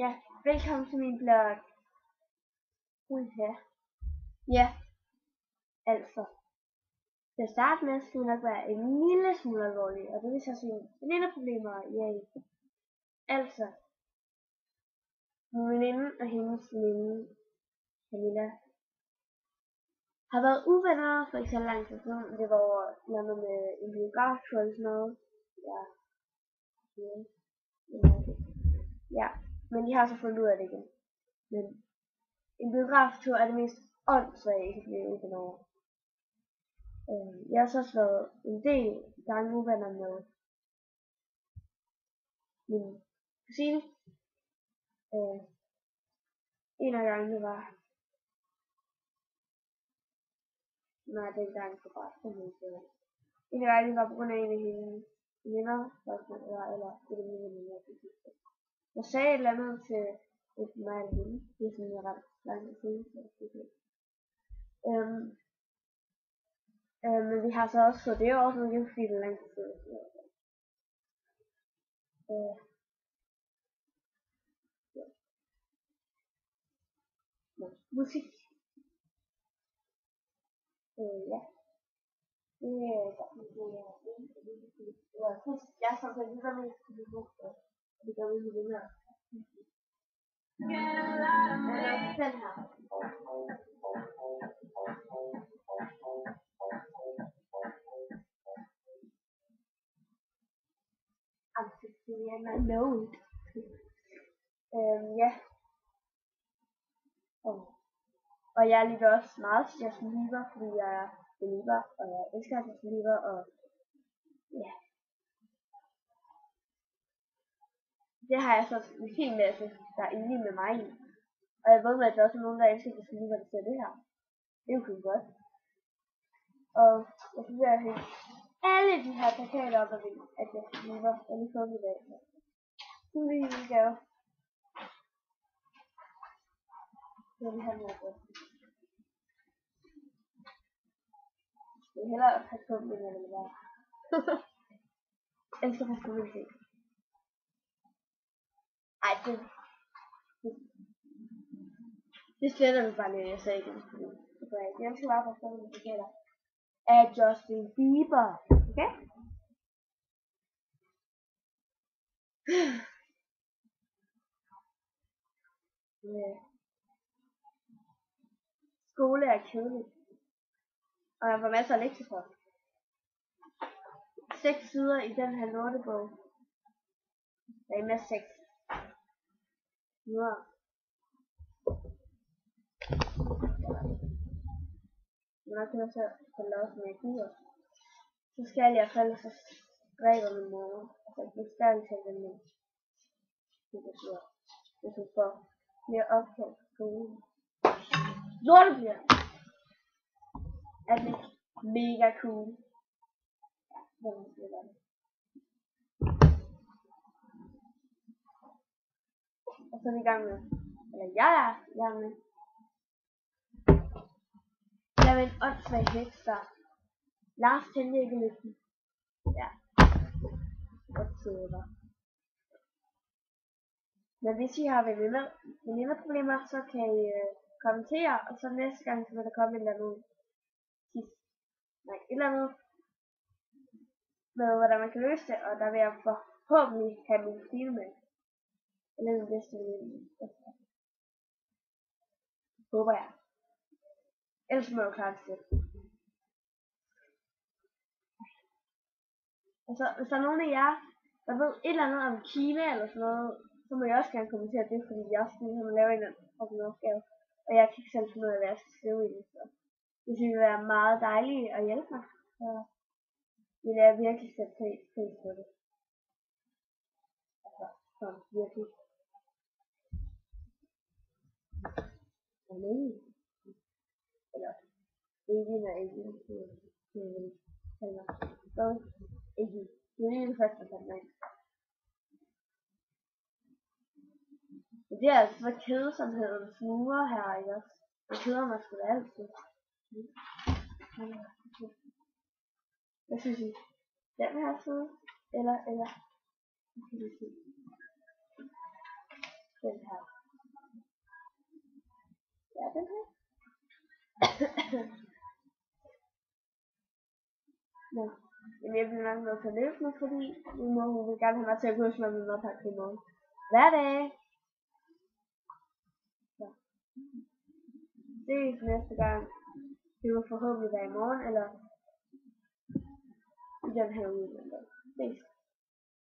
Ja, velkommen til min blog. Ja, altså. Til at starte med skal det nok være en lille smule alvorligt, og det vil så sige venindeproblemer. Yay. Altså, min veninde og hendes veninde, Camilla, har været uvenner for ikke så lang tid siden. Det var noget med en biograftur eller sådan noget. Ja, men de har så fundet ud af det igen. Men en biograftur er det mest åndssvage, jeg kan blive uvenner over. Jeg har så også været en del gange uvenner med min kusine. En af gangene var, nej, det er ikke gang på bare en af gangene var på grund af en af hendes veninder, eller det er mine veninder, jeg sagde et eller andet til mig eller hende, det er sådan ret langt at sige, men vi har så også fået det over, men det er fordi det er langt at sige. Musik. Ja. Det er godt, jeg har sådan lidt med at det gør vi med det her. Den her. I'm 16 and I know it. Ja. Og jeg lytter også meget til Justin Bieber, fordi jeg er believer, og jeg elsker Justin Bieber, og ja. Det har jeg så en hel masse, der er enige med mig i. Og jeg ved, at der også er nogen, der elsker Justin Bieber, der ser det her. Det er jo kun godt. Og jeg synes, at jeg alle de her plakater op og ved, at Justin Bieber er lige kommet i dag. Sådan en lille gave. Det vil have noget godt. Jeg vil hellere passe på dem, end det var. Jeg skal passe på min ting. Ej, det sletter vi bare lidt, jeg sagde det. Jeg skal bare passe på min plakater af Justin Bieber. Okay? Skole er kedeligt. Og jeg får masser af lektier for. 6 sider i den her lortebog. Der er med 6. Ja. Når jeg kan så få lov til at give os. Så skal jeg i hvert fald så skriver min mor. Altså det er stærkt til den med. Det betyder. Hvis hun får mere opkald på skolen. Lortet bliver. Er det mega cool. Ja, det er det. Og så er vi i gang med. Eller jeg er i gang med. Jeg vil en åndssvag heks, der Lars Tændjækkeløften. Ja. Godt sidder. Men hvis I har veninderproblemer, så kan I kommentere, og så næste gang så vil der komme et eller andet et eller andet med hvordan man kan løse det, og der vil jeg forhåbentlig have min stil med. Eller min bedste veninde. Håber jeg. Ellers må jeg jo klare det selv. Og så, hvis der er nogen af jer, der ved et eller andet om Kina eller sådan noget, så må jeg også gerne kommentere det, fordi jeg også lige har lavet en eller anden opgave. Og jeg kan ikke selv finde ud af, hvad jeg skal skrive i det. Så det vil være meget dejligt at hjælpe mig. Så vil jeg virkelig sætte pris på det. Altså, sådan virkelig. Alene. Eller Egin og Egin. Det vil kalde mig. Så Egin. Det er lige det første, der mig. Det er altså så kedsomheden smuger her, ikke også? Jeg keder mig sgu da altid. Hvad synes I? Den her side? Eller, hvad skal vi sige? Den her. Ja, den her. Nå. Jamen, jeg bliver nok nødt til at løbe nu, fordi min mor vil gerne have mig til at gå og slå min madpakke i morgen. Hver dag. Så. Ses næste gang. Det vil forhåbentlig være i morgen, eller i den her uge. Ses.